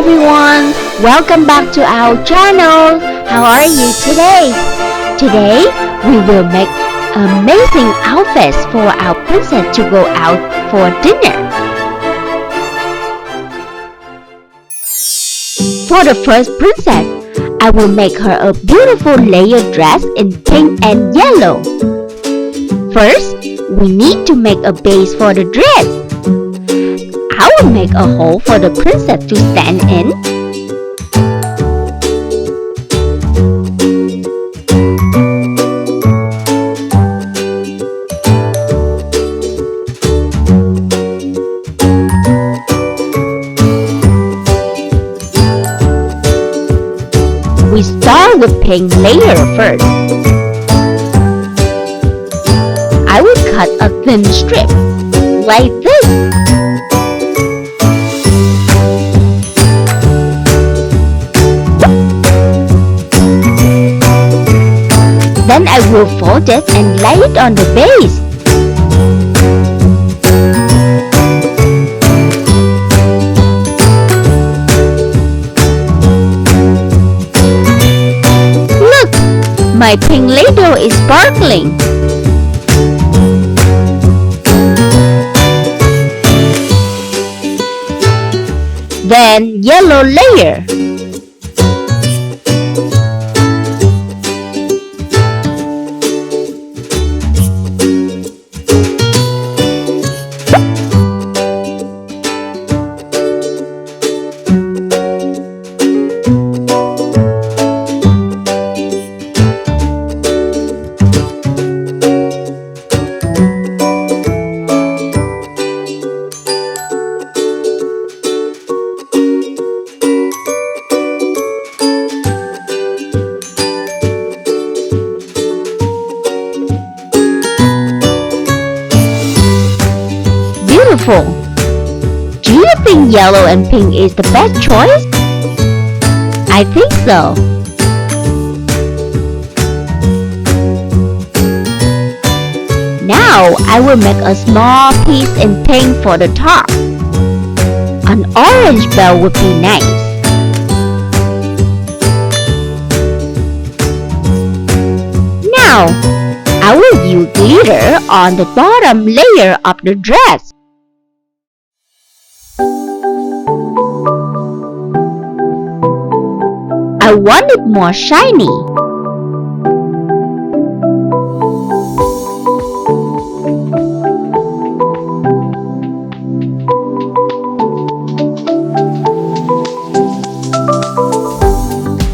everyone! Welcome back to our channel! How are you today? Today, we will make amazing outfits for our princess to go out for dinner. For the first princess, I will make her a beautiful layered dress in pink and yellow. First, we need to make a base for the dress. I will make a hole for the princess to stand in. We start with pink layer first. I will cut a thin strip, like this. Then I will fold it and lay it on the base. Look! My pink ladle is sparkling. Then yellow layer. Beautiful! Do you think yellow and pink is the best choice? I think so. Now I will make a small piece in pink for the top. An orange bell would be nice. Now, I will use glitter on the bottom layer of the dress. I want it more shiny.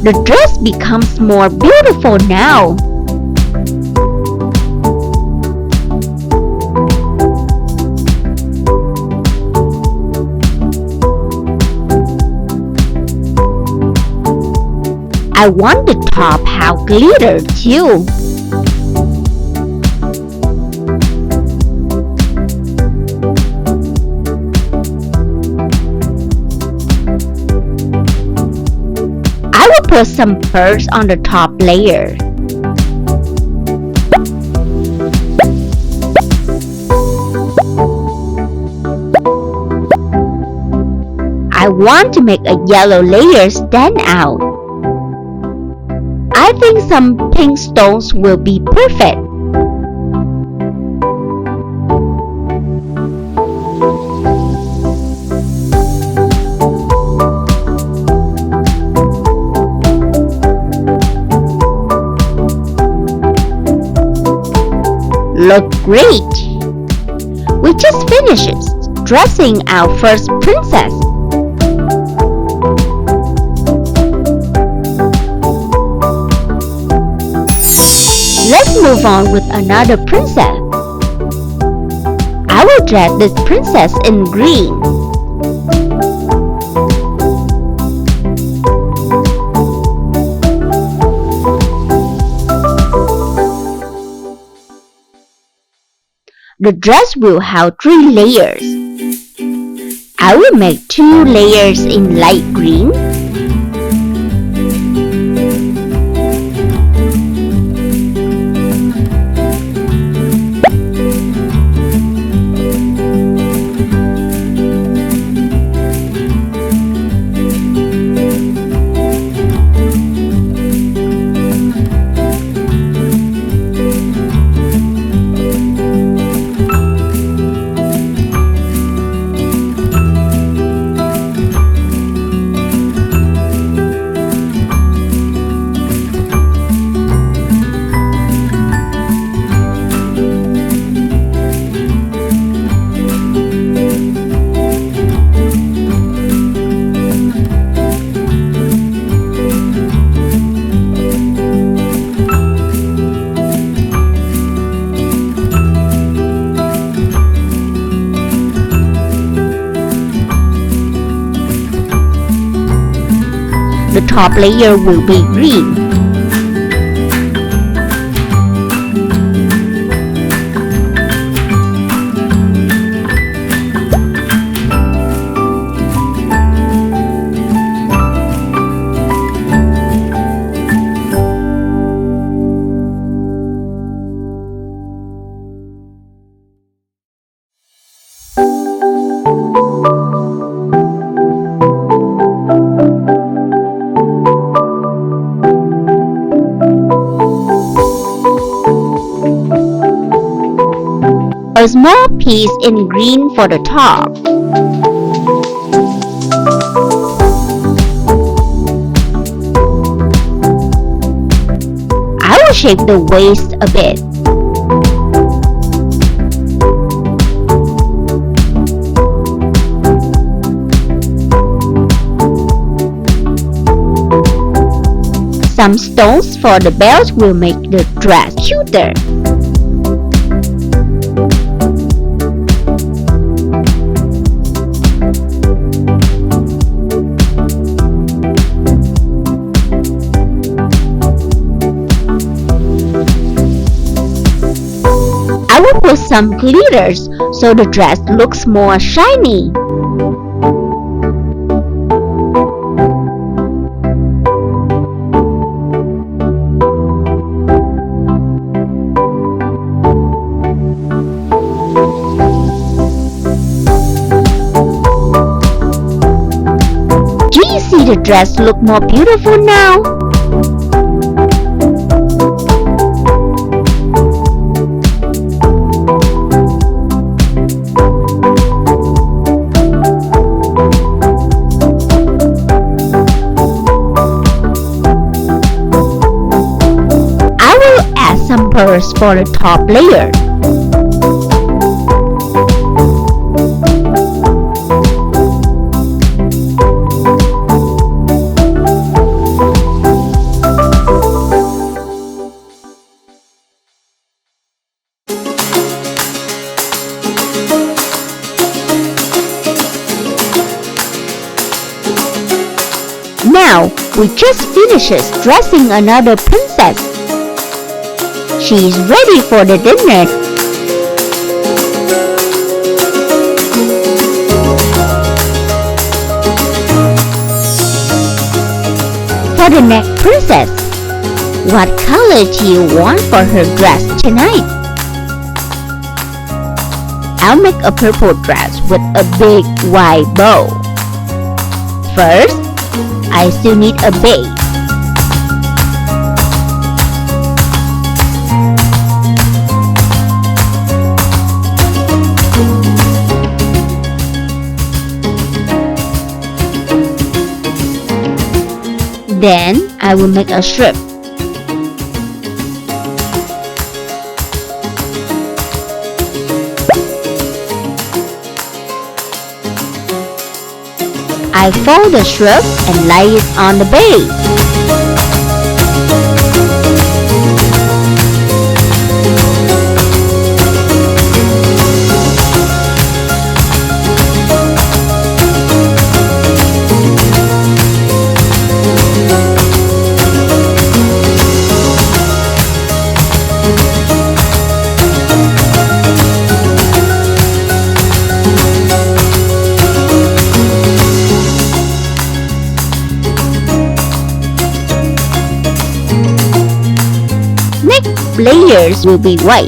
The dress becomes more beautiful now. I want the top have glitter too. I will put some pearls on the top layer. I want to make a yellow layer stand out. I think some pink stones will be perfect. Look great! We just finished dressing our first princess. Let's move on with another princess. I will dress this princess in green. The dress will have 3 layers. I will make 2 layers in light green. the top layer will be green. A small piece in green for the top. I will shape the waist a bit. Some stones for the belt will make the dress cuter. I will put some glitters so the dress looks more shiny. Do you see the dress look more beautiful now? Some pearls for the top layer. Now, we just finished dressing another princess. She is ready for the dinner. For the next princess, what color do you want for her dress tonight? I'll make a purple dress with a big wide bow. First, I still need a base. Then I will make a strip. I fold the strip and lay it on the base. Layers will be white.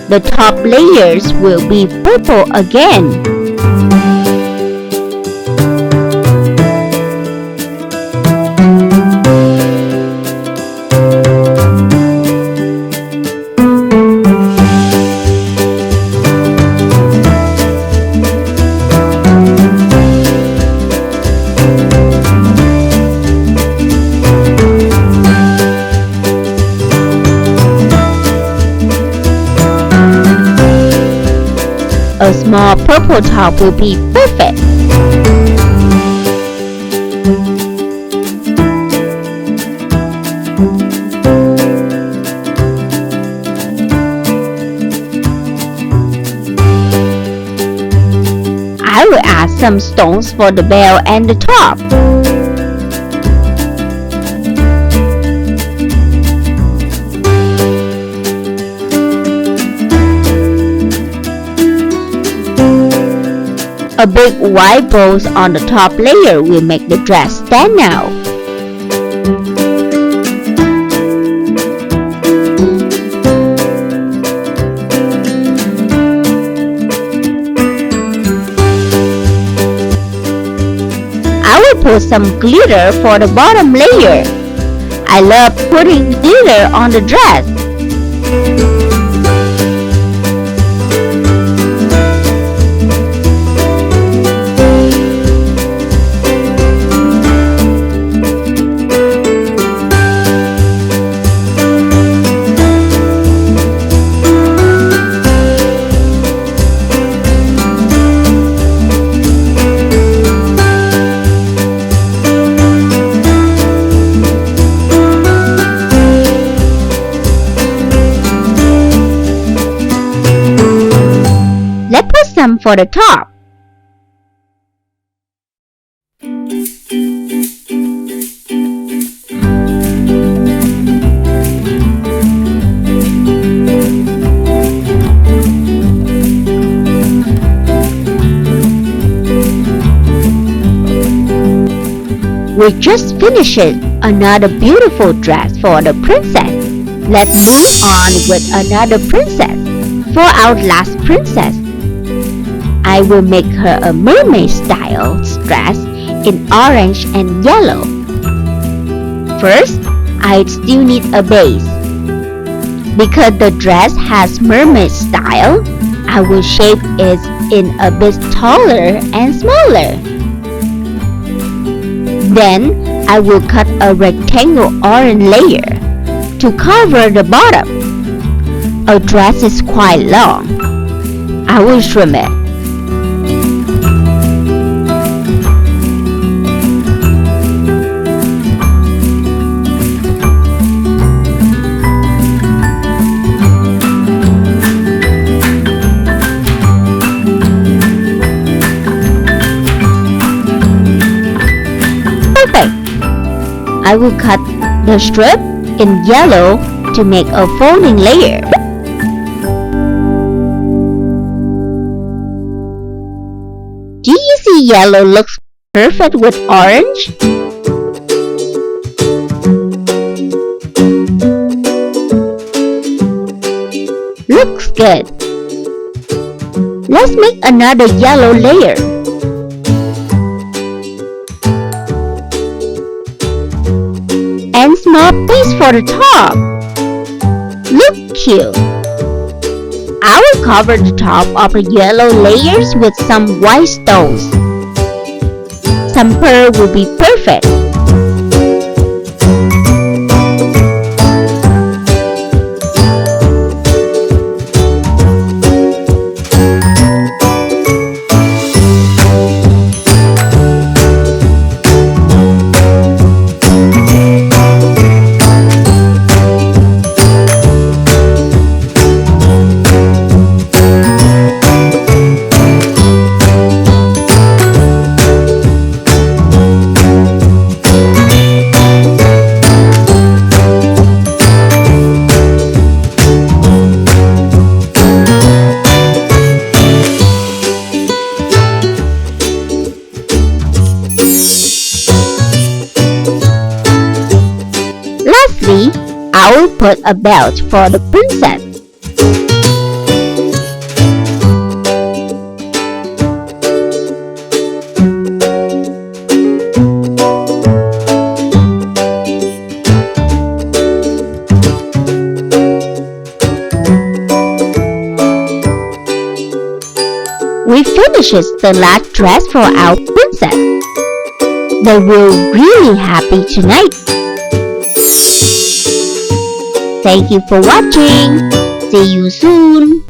The top layers will be purple again. A small purple top will be perfect. I will add some stones for the bell and the top. A big white bow on the top layer will make the dress stand out. I will put some glitter for the bottom layer. I love putting glitter on the dress. Let's put some for the top. We just finished another beautiful dress for the princess. Let's move on with another princess. For our last princess, I will make her a mermaid style dress in orange and yellow. First, I still need a base. Because the dress has mermaid style, I will shape it in a bit taller and smaller. Then, I will cut a rectangle orange layer to cover the bottom. A dress is quite long. I will trim it. Perfect. I will cut the strip in yellow to make a folding layer. Do you see yellow looks perfect with orange? Looks good. Let's make another yellow layer. And small piece for the top. Look cute. I will cover the top of the yellow layers with some white stones. Some pearl will be perfect. Lastly, I will put a belt for the princess. We finished the last dress for our princess. They were really happy tonight. Thank you for watching. See you soon.